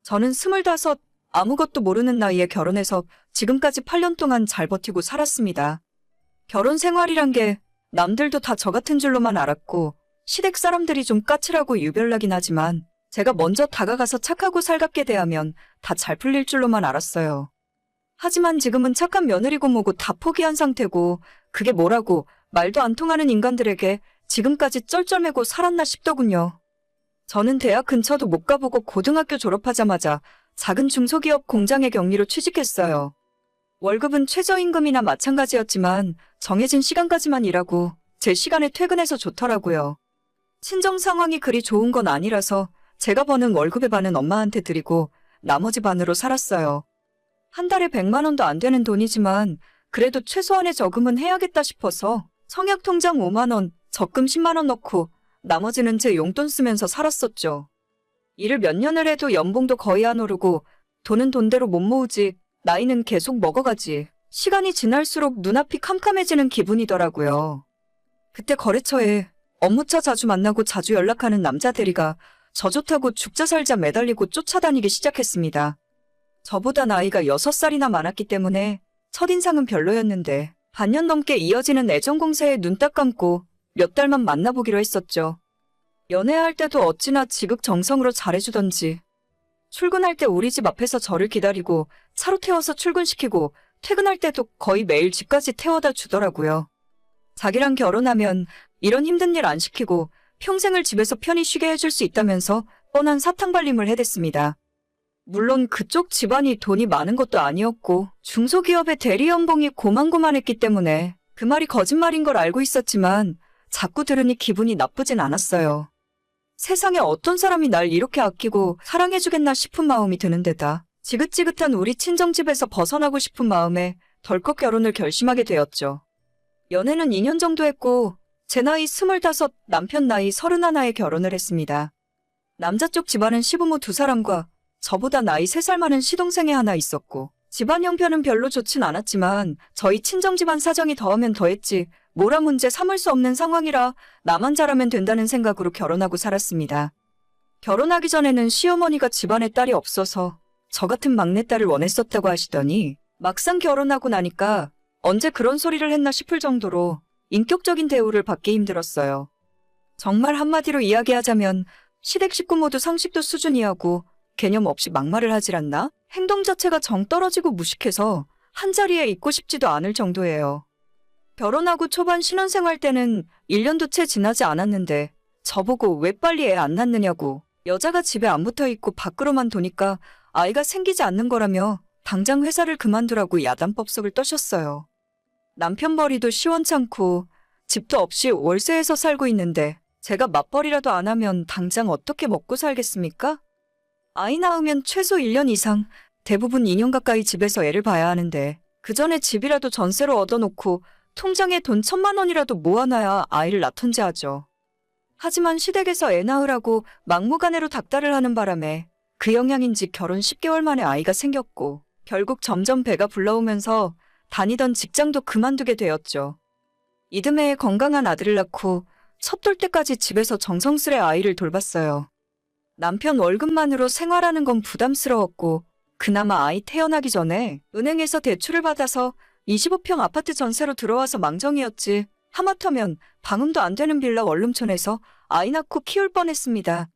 저는 25, 아무것도 모르는 나이에 결혼해서 지금까지 8년 동안 잘 버티고 살았습니다. 결혼 생활이란 게 남들도 다 저 같은 줄로만 알았고 시댁 사람들이 좀 까칠하고 유별나긴 하지만 제가 먼저 다가가서 착하고 살갑게 대하면 다 잘 풀릴 줄로만 알았어요. 하지만 지금은 착한 며느리고 뭐고 다 포기한 상태고 그게 뭐라고 말도 안 통하는 인간들에게 지금까지 쩔쩔매고 살았나 싶더군요. 저는 대학 근처도 못 가보고 고등학교 졸업하자마자 작은 중소기업 공장의 경리로 취직했어요. 월급은 최저임금이나 마찬가지였지만 정해진 시간까지만 일하고 제 시간에 퇴근해서 좋더라고요. 친정 상황이 그리 좋은 건 아니라서 제가 버는 월급의 반은 엄마한테 드리고 나머지 반으로 살았어요. 한 달에 100만 원도 안 되는 돈이지만 그래도 최소한의 저금은 해야겠다 싶어서 청약통장 5만 원, 적금 10만 원 넣고 나머지는 제 용돈 쓰면서 살았었죠. 일을 몇 년을 해도 연봉도 거의 안 오르고 돈은 돈대로 못 모으지 나이는 계속 먹어가지 시간이 지날수록 눈앞이 캄캄해지는 기분이더라고요. 그때 거래처에 업무차 자주 만나고 자주 연락하는 남자 대리가 저 좋다고 죽자 살자 매달리고 쫓아다니기 시작했습니다. 저보다 나이가 6살이나 많았기 때문에 첫인상은 별로였는데 반년 넘게 이어지는 애정 공세에 눈 딱 감고 몇 달만 만나보기로 했었죠. 연애할 때도 어찌나 지극정성으로 잘해주던지 출근할 때 우리 집 앞에서 저를 기다리고 차로 태워서 출근시키고 퇴근할 때도 거의 매일 집까지 태워다 주더라고요. 자기랑 결혼하면 이런 힘든 일 안 시키고 평생을 집에서 편히 쉬게 해줄 수 있다면서 뻔한 사탕발림을 해댔습니다. 물론 그쪽 집안이 돈이 많은 것도 아니었고 중소기업의 대리 연봉이 고만고만했기 때문에 그 말이 거짓말인 걸 알고 있었지만 자꾸 들으니 기분이 나쁘진 않았어요. 세상에 어떤 사람이 날 이렇게 아끼고 사랑해주겠나 싶은 마음이 드는 데다 지긋지긋한 우리 친정집에서 벗어나고 싶은 마음에 덜컥 결혼을 결심하게 되었죠. 연애는 2년 정도 했고 제 나이 25, 남편 나이 31에 결혼을 했습니다. 남자 쪽 집안은 시부모 2사람과 저보다 나이 3살 많은 시동생이 하나 있었고 집안 형편은 별로 좋진 않았지만 저희 친정집안 사정이 더하면 더했지 뭐라 문제 삼을 수 없는 상황이라 나만 잘하면 된다는 생각으로 결혼하고 살았습니다. 결혼하기 전에는 시어머니가 집안에 딸이 없어서 저 같은 막내딸을 원했었다고 하시더니 막상 결혼하고 나니까 언제 그런 소리를 했나 싶을 정도로 인격적인 대우를 받기 힘들었어요. 정말 한마디로 이야기하자면 시댁 식구 모두 상식도 수준이하고 개념 없이 막말을 하질 않나? 행동 자체가 정 떨어지고 무식해서 한자리에 있고 싶지도 않을 정도예요. 결혼하고 초반 신혼생활 때는 1년도 채 지나지 않았는데 저보고 왜 빨리 애 안 낳느냐고 여자가 집에 안 붙어있고 밖으로만 도니까 아이가 생기지 않는 거라며 당장 회사를 그만두라고 야단법석을 떠셨어요. 남편 벌이도 시원찮고 집도 없이 월세에서 살고 있는데 제가 맞벌이라도 안 하면 당장 어떻게 먹고 살겠습니까? 아이 낳으면 최소 1년 이상, 대부분 2년 가까이 집에서 애를 봐야 하는데 그 전에 집이라도 전세로 얻어놓고 통장에 돈 1,000만 원이라도 모아놔야 아이를 낳던지 하죠. 하지만 시댁에서 애 낳으라고 막무가내로 닥달을 하는 바람에 그 영향인지 결혼 10개월 만에 아이가 생겼고 결국 점점 배가 불러오면서 다니던 직장도 그만두게 되었죠. 이듬해에 건강한 아들을 낳고 첫 돌 때까지 집에서 정성스레 아이를 돌봤어요. 남편 월급만으로 생활하는 건 부담스러웠고 그나마 아이 태어나기 전에 은행에서 대출을 받아서 25평 아파트 전세로 들어와서 망정이었지 하마터면 방음도 안 되는 빌라 원룸촌에서 아이 낳고 키울 뻔했습니다.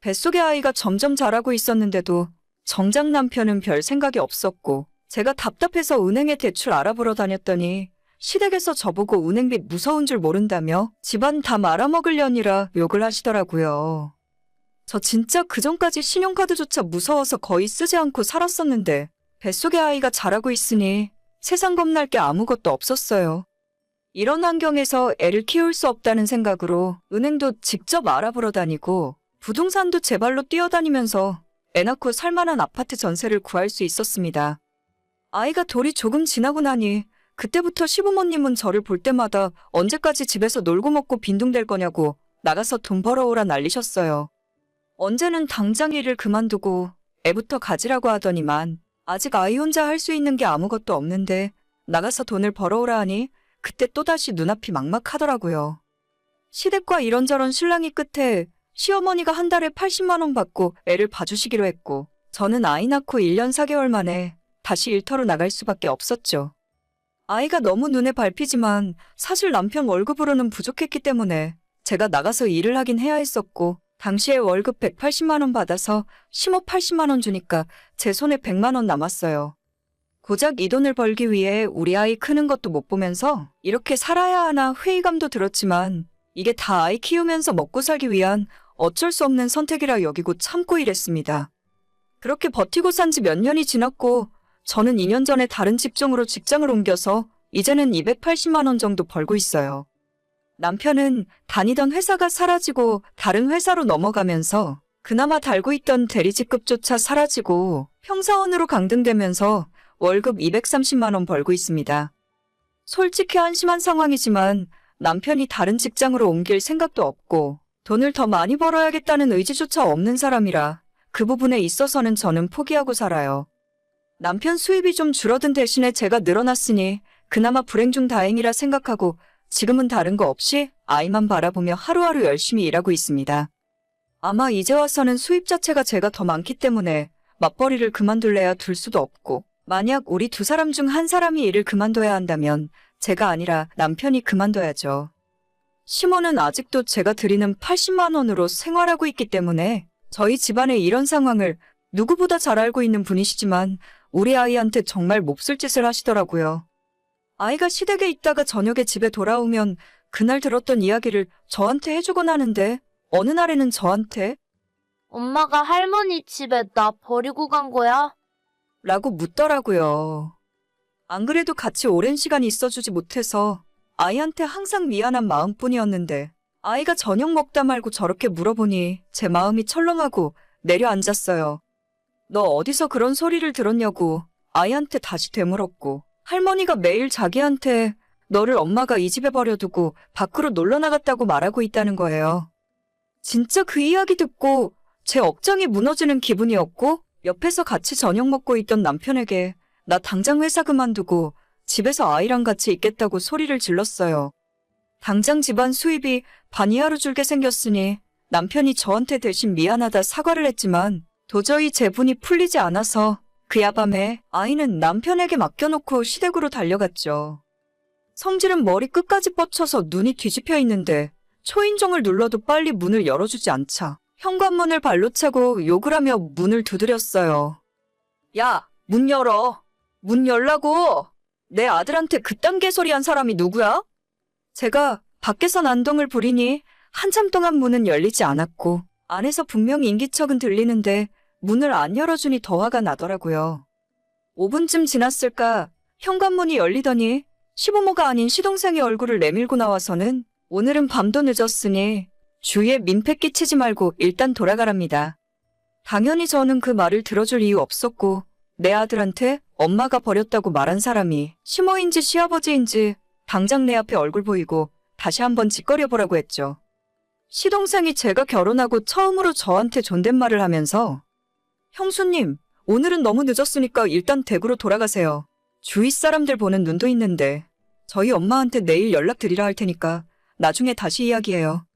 뱃속의 아이가 점점 자라고 있었는데도 정작 남편은 별 생각이 없었고 제가 답답해서 은행에 대출 알아보러 다녔더니 시댁에서 저보고 은행빚 무서운 줄 모른다며 집안 다 말아먹으려니라 욕을 하시더라고요. 저 진짜 그전까지 신용카드조차 무서워서 거의 쓰지 않고 살았었는데 뱃속의 아이가 자라고 있으니 세상 겁날 게 아무것도 없었어요. 이런 환경에서 애를 키울 수 없다는 생각으로 은행도 직접 알아보러 다니고 부동산도 제 발로 뛰어다니면서 애 낳고 살만한 아파트 전세를 구할 수 있었습니다. 아이가 돌이 조금 지나고 나니 그때부터 시부모님은 저를 볼 때마다 언제까지 집에서 놀고 먹고 빈둥댈 거냐고 나가서 돈 벌어오라 난리셨어요. 언제는 당장 일을 그만두고 애부터 가지라고 하더니만 아직 아이 혼자 할 수 있는 게 아무것도 없는데 나가서 돈을 벌어오라 하니 그때 또다시 눈앞이 막막하더라고요. 시댁과 이런저런 실랑이 끝에 시어머니가 한 달에 80만 원 받고 애를 봐주시기로 했고 저는 아이 낳고 1년 4개월 만에 다시 일터로 나갈 수밖에 없었죠. 아이가 너무 눈에 밟히지만 사실 남편 월급으로는 부족했기 때문에 제가 나가서 일을 하긴 해야 했었고, 당시에 월급 180만 원 받아서 심호 80만 원 주니까 제 손에 100만 원 남았어요. 고작 이 돈을 벌기 위해 우리 아이 크는 것도 못 보면서 이렇게 살아야 하나 회의감도 들었지만, 이게 다 아이 키우면서 먹고 살기 위한 어쩔 수 없는 선택이라 여기고 참고 일했습니다. 그렇게 버티고 산 지 몇 년이 지났고, 저는 2년 전에 다른 직종으로 직장을 옮겨서 이제는 280만 원 정도 벌고 있어요. 남편은 다니던 회사가 사라지고 다른 회사로 넘어가면서 그나마 달고 있던 대리직급조차 사라지고 평사원으로 강등되면서 월급 230만 원 벌고 있습니다. 솔직히 한심한 상황이지만 남편이 다른 직장으로 옮길 생각도 없고 돈을 더 많이 벌어야겠다는 의지조차 없는 사람이라 그 부분에 있어서는 저는 포기하고 살아요. 남편 수입이 좀 줄어든 대신에 제가 늘어났으니 그나마 불행 중 다행이라 생각하고 지금은 다른 거 없이 아이만 바라보며 하루하루 열심히 일하고 있습니다. 아마 이제 와서는 수입 자체가 제가 더 많기 때문에 맞벌이를 그만둘래야 둘 수도 없고, 만약 우리 두 사람 중 한 사람이 일을 그만둬야 한다면 제가 아니라 남편이 그만둬야죠. 시모는 아직도 제가 드리는 80만 원으로 생활하고 있기 때문에 저희 집안의 이런 상황을 누구보다 잘 알고 있는 분이시지만 우리 아이한테 정말 몹쓸 짓을 하시더라고요. 아이가 시댁에 있다가 저녁에 집에 돌아오면 그날 들었던 이야기를 저한테 해주곤 하는데, 어느 날에는 저한테 엄마가 할머니 집에 나 버리고 간 거야? 라고 묻더라고요. 안 그래도 같이 오랜 시간 있어주지 못해서 아이한테 항상 미안한 마음뿐이었는데, 아이가 저녁 먹다 말고 저렇게 물어보니 제 마음이 철렁하고 내려앉았어요. 너 어디서 그런 소리를 들었냐고 아이한테 다시 되물었고, 할머니가 매일 자기한테 너를 엄마가 이 집에 버려두고 밖으로 놀러 나갔다고 말하고 있다는 거예요. 진짜 그 이야기 듣고 제 억장이 무너지는 기분이었고, 옆에서 같이 저녁 먹고 있던 남편에게 나 당장 회사 그만두고 집에서 아이랑 같이 있겠다고 소리를 질렀어요. 당장 집안 수입이 반 이하로 줄게 생겼으니 남편이 저한테 대신 미안하다 사과를 했지만 도저히 제 분이 풀리지 않아서 그 야밤에 아이는 남편에게 맡겨놓고 시댁으로 달려갔죠. 성질은 머리 끝까지 뻗쳐서 눈이 뒤집혀 있는데 초인종을 눌러도 빨리 문을 열어주지 않자 현관문을 발로 차고 욕을 하며 문을 두드렸어요. 야, 문 열어. 문 열라고. 내 아들한테 그딴 개소리 한 사람이 누구야? 제가 밖에서 난동을 부리니 한참 동안 문은 열리지 않았고 안에서 분명히 인기척은 들리는데 문을 안 열어주니 더 화가 나더라고요. 5분쯤 지났을까 현관문이 열리더니 시부모가 아닌 시동생의 얼굴을 내밀고 나와서는 오늘은 밤도 늦었으니 주위에 민폐 끼치지 말고 일단 돌아가랍니다. 당연히 저는 그 말을 들어줄 이유 없었고 내 아들한테 엄마가 버렸다고 말한 사람이 시모인지 시아버지인지 당장 내 앞에 얼굴 보이고 다시 한번 짓거려보라고 했죠. 시동생이 제가 결혼하고 처음으로 저한테 존댓말을 하면서 형수님, 오늘은 너무 늦었으니까 일단 댁으로 돌아가세요. 주위 사람들 보는 눈도 있는데 저희 엄마한테 내일 연락드리라 할 테니까 나중에 다시 이야기해요.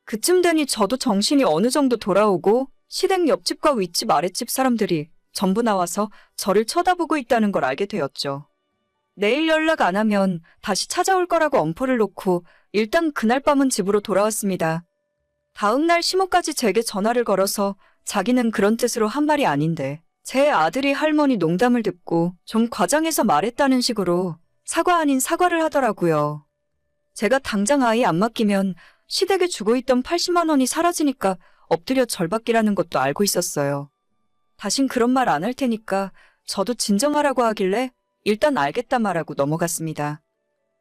그쯤 되니 저도 정신이 어느 정도 돌아오고 시댁 옆집과 윗집 아랫집 사람들이 전부 나와서 저를 쳐다보고 있다는 걸 알게 되었죠. 내일 연락 안 하면 다시 찾아올 거라고 엄포를 놓고 일단 그날 밤은 집으로 돌아왔습니다. 다음 날 시모까지 제게 전화를 걸어서 자기는 그런 뜻으로 한 말이 아닌데 제 아들이 할머니 농담을 듣고 좀 과장해서 말했다는 식으로 사과 아닌 사과를 하더라고요. 제가 당장 아이 안 맡기면 시댁에 주고 있던 80만 원이 사라지니까 엎드려 절받기라는 것도 알고 있었어요. 다신 그런 말 안 할 테니까 저도 진정하라고 하길래 일단 알겠다 말하고 넘어갔습니다.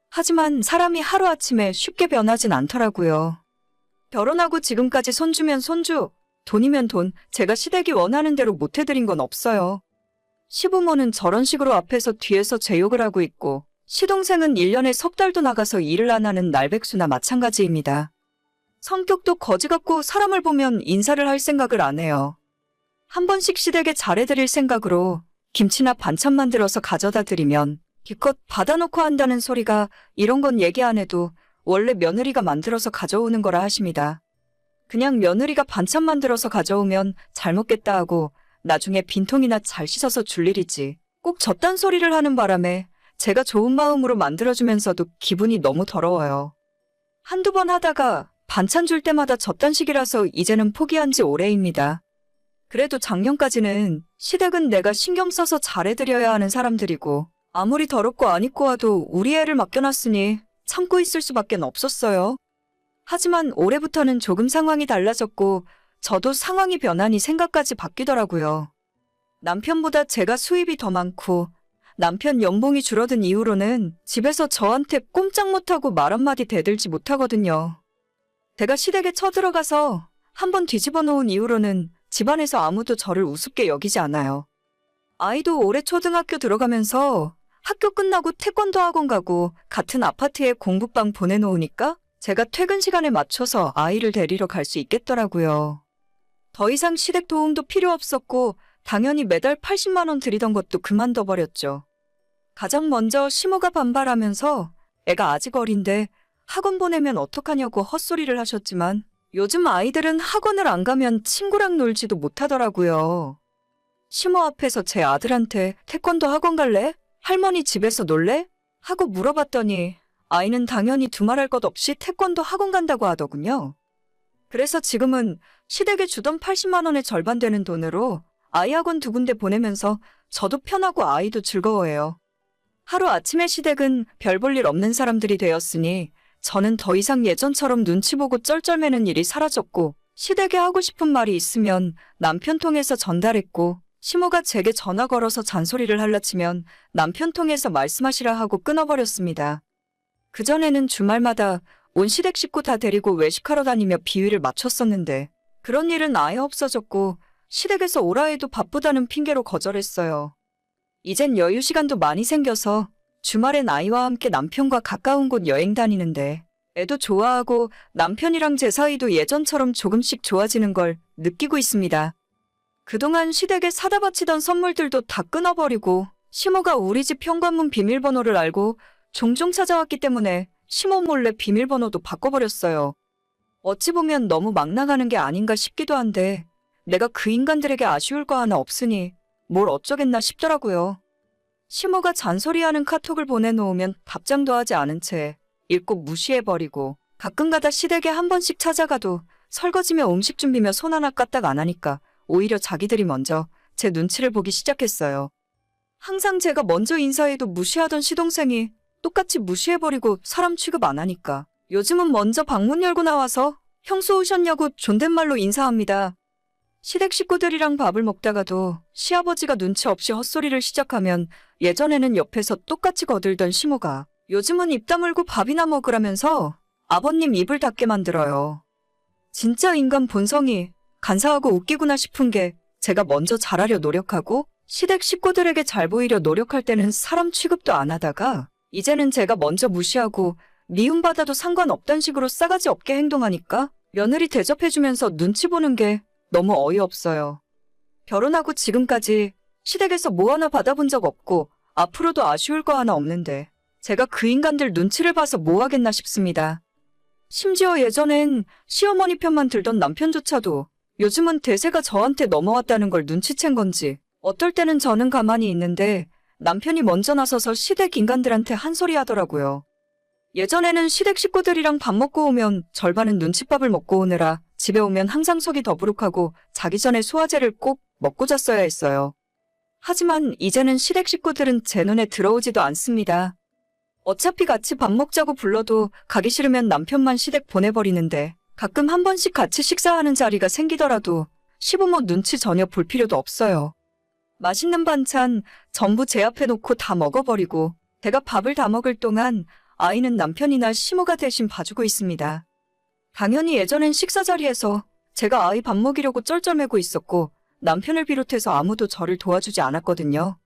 하지만 사람이 하루아침에 쉽게 변하진 않더라고요. 결혼하고 지금까지 손주면 손주, 돈이면 돈, 제가 시댁이 원하는 대로 못 해드린 건 없어요. 시부모는 저런 식으로 앞에서 뒤에서 제 욕을 하고 있고 시동생은 1년에 석 달도 나가서 일을 안 하는 날백수나 마찬가지입니다. 성격도 거지 같고 사람을 보면 인사를 할 생각을 안 해요. 한 번씩 시댁에 잘해드릴 생각으로 김치나 반찬 만들어서 가져다 드리면 기껏 받아놓고 한다는 소리가 이런 건 얘기 안 해도 원래 며느리가 만들어서 가져오는 거라 하십니다. 그냥 며느리가 반찬 만들어서 가져오면 잘 먹겠다 하고 나중에 빈통이나 잘 씻어서 줄 일이지. 꼭 저딴 소리를 하는 바람에 제가 좋은 마음으로 만들어주면서도 기분이 너무 더러워요. 한두 번 하다가 반찬 줄 때마다 저딴 식이라서 이제는 포기한 지 오래입니다. 그래도 작년까지는 시댁은 내가 신경 써서 잘해드려야 하는 사람들이고 아무리 더럽고 안 입고 와도 우리 애를 맡겨놨으니 참고 있을 수밖에 없었어요. 하지만 올해부터는 조금 상황이 달라졌고 저도 상황이 변하니 생각까지 바뀌더라고요. 남편보다 제가 수입이 더 많고 남편 연봉이 줄어든 이후로는 집에서 저한테 꼼짝 못하고 말 한마디 대들지 못하거든요. 제가 시댁에 쳐들어가서 한번 뒤집어 놓은 이후로는 집안에서 아무도 저를 우습게 여기지 않아요. 아이도 올해 초등학교 들어가면서 학교 끝나고 태권도 학원 가고 같은 아파트에 공부방 보내놓으니까 제가 퇴근 시간에 맞춰서 아이를 데리러 갈 수 있겠더라고요. 더 이상 시댁 도움도 필요 없었고 당연히 매달 80만 원 들이던 것도 그만둬 버렸죠. 가장 먼저 시모가 반발하면서 애가 아직 어린데 학원 보내면 어떡하냐고 헛소리를 하셨지만 요즘 아이들은 학원을 안 가면 친구랑 놀지도 못하더라고요. 시모 앞에서 제 아들한테 태권도 학원 갈래? 할머니 집에서 놀래? 하고 물어봤더니 아이는 당연히 두말할 것 없이 태권도 학원 간다고 하더군요. 그래서 지금은 시댁에 주던 80만 원의 절반 되는 돈으로 아이 학원 2군데 보내면서 저도 편하고 아이도 즐거워해요. 하루아침에 시댁은 별 볼 일 없는 사람들이 되었으니 저는 더 이상 예전처럼 눈치 보고 쩔쩔매는 일이 사라졌고 시댁에 하고 싶은 말이 있으면 남편 통해서 전달했고 시모가 제게 전화 걸어서 잔소리를 할라치면 남편 통해서 말씀하시라 하고 끊어버렸습니다. 그전에는 주말마다 온 시댁 식구 다 데리고 외식하러 다니며 비위를 맞췄었는데 그런 일은 아예 없어졌고 시댁에서 오라 해도 바쁘다는 핑계로 거절했어요. 이젠 여유 시간도 많이 생겨서 주말엔 아이와 함께 남편과 가까운 곳 여행 다니는데 애도 좋아하고 남편이랑 제 사이도 예전처럼 조금씩 좋아지는 걸 느끼고 있습니다. 그동안 시댁에 사다 바치던 선물들도 다 끊어버리고 시모가 우리 집 현관문 비밀번호를 알고 종종 찾아왔기 때문에 시모 몰래 비밀번호도 바꿔버렸어요. 어찌 보면 너무 막 나가는 게 아닌가 싶기도 한데 내가 그 인간들에게 아쉬울 거 하나 없으니 뭘 어쩌겠나 싶더라고요. 시모가 잔소리하는 카톡을 보내놓으면 답장도 하지 않은 채 읽고 무시해버리고 가끔가다 시댁에 한 번씩 찾아가도 설거지며 음식 준비며 손 하나 까딱 안 하니까 오히려 자기들이 먼저 제 눈치를 보기 시작했어요. 항상 제가 먼저 인사해도 무시하던 시동생이 똑같이 무시해버리고 사람 취급 안 하니까 요즘은 먼저 방문 열고 나와서 형수 오셨냐고 존댓말로 인사합니다. 시댁 식구들이랑 밥을 먹다가도 시아버지가 눈치 없이 헛소리를 시작하면 예전에는 옆에서 똑같이 거들던 시모가 요즘은 입 다물고 밥이나 먹으라면서 아버님 입을 닫게 만들어요. 진짜 인간 본성이 간사하고 웃기구나 싶은 게 제가 먼저 잘하려 노력하고 시댁 식구들에게 잘 보이려 노력할 때는 사람 취급도 안 하다가 이제는 제가 먼저 무시하고 미움받아도 상관없단 식으로 싸가지 없게 행동하니까 며느리 대접해주면서 눈치 보는 게 너무 어이없어요. 결혼하고 지금까지 시댁에서 뭐 하나 받아본 적 없고 앞으로도 아쉬울 거 하나 없는데 제가 그 인간들 눈치를 봐서 뭐 하겠나 싶습니다. 심지어 예전엔 시어머니 편만 들던 남편조차도 요즘은 대세가 저한테 넘어왔다는 걸 눈치챈 건지 어떨 때는 저는 가만히 있는데 남편이 먼저 나서서 시댁 인간들한테 한 소리 하더라고요. 예전에는 시댁 식구들이랑 밥 먹고 오면 절반은 눈칫밥을 먹고 오느라 집에 오면 항상 속이 더부룩하고 자기 전에 소화제를 꼭 먹고 잤어야 했어요. 하지만 이제는 시댁 식구들은 제 눈에 들어오지도 않습니다. 어차피 같이 밥 먹자고 불러도 가기 싫으면 남편만 시댁 보내버리는데 가끔 한 번씩 같이 식사하는 자리가 생기더라도 시부모 눈치 전혀 볼 필요도 없어요. 맛있는 반찬 전부 제 앞에 놓고 다 먹어버리고 제가 밥을 다 먹을 동안 아이는 남편이나 시모가 대신 봐주고 있습니다. 당연히 예전엔 식사 자리에서 제가 아이 밥 먹이려고 쩔쩔매고 있었고 남편을 비롯해서 아무도 저를 도와주지 않았거든요.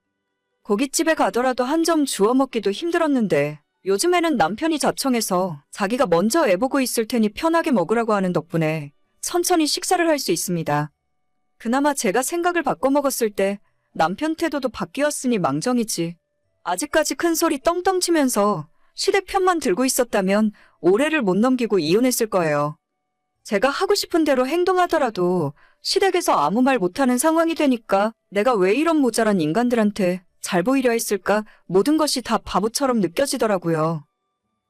고깃집에 가더라도 한 점 주워 먹기도 힘들었는데 요즘에는 남편이 자청해서 자기가 먼저 애 보고 있을 테니 편하게 먹으라고 하는 덕분에 천천히 식사를 할 수 있습니다. 그나마 제가 생각을 바꿔 먹었을 때 남편 태도도 바뀌었으니 망정이지. 아직까지 큰 소리 떵떵 치면서 시댁 편만 들고 있었다면 올해를 못 넘기고 이혼했을 거예요. 제가 하고 싶은 대로 행동하더라도 시댁에서 아무 말 못하는 상황이 되니까 내가 왜 이런 모자란 인간들한테 잘 보이려 했을까? 모든 것이 다 바보처럼 느껴지더라고요.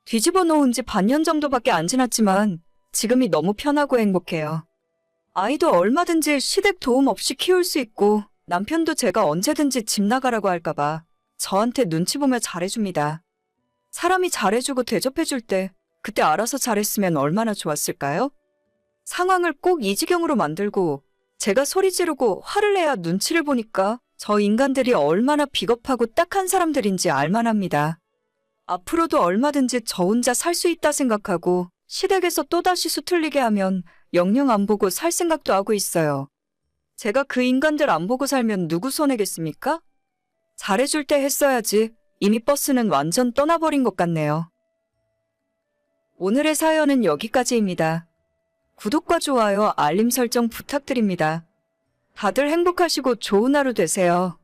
뒤집어 놓은 지 반년 정도밖에 안 지났지만 지금이 너무 편하고 행복해요. 아이도 얼마든지 시댁 도움 없이 키울 수 있고 남편도 제가 언제든지 집 나가라고 할까봐 저한테 눈치 보며 잘해줍니다. 사람이 잘해주고 대접해줄 때 그때 알아서 잘했으면 얼마나 좋았을까요? 상황을 꼭 이 지경으로 만들고 제가 소리 지르고 화를 내야 눈치를 보니까 저 인간들이 얼마나 비겁하고 딱한 사람들인지 알만합니다. 앞으로도 얼마든지 저 혼자 살 수 있다 생각하고 시댁에서 또다시 수틀리게 하면 영영 안 보고 살 생각도 하고 있어요. 제가 그 인간들 안 보고 살면 누구 손해겠습니까? 잘해줄 때 했어야지. 이미 버스는 완전 떠나버린 것 같네요. 오늘의 사연은 여기까지입니다. 구독과 좋아요, 알림 설정 부탁드립니다. 다들 행복하시고 좋은 하루 되세요.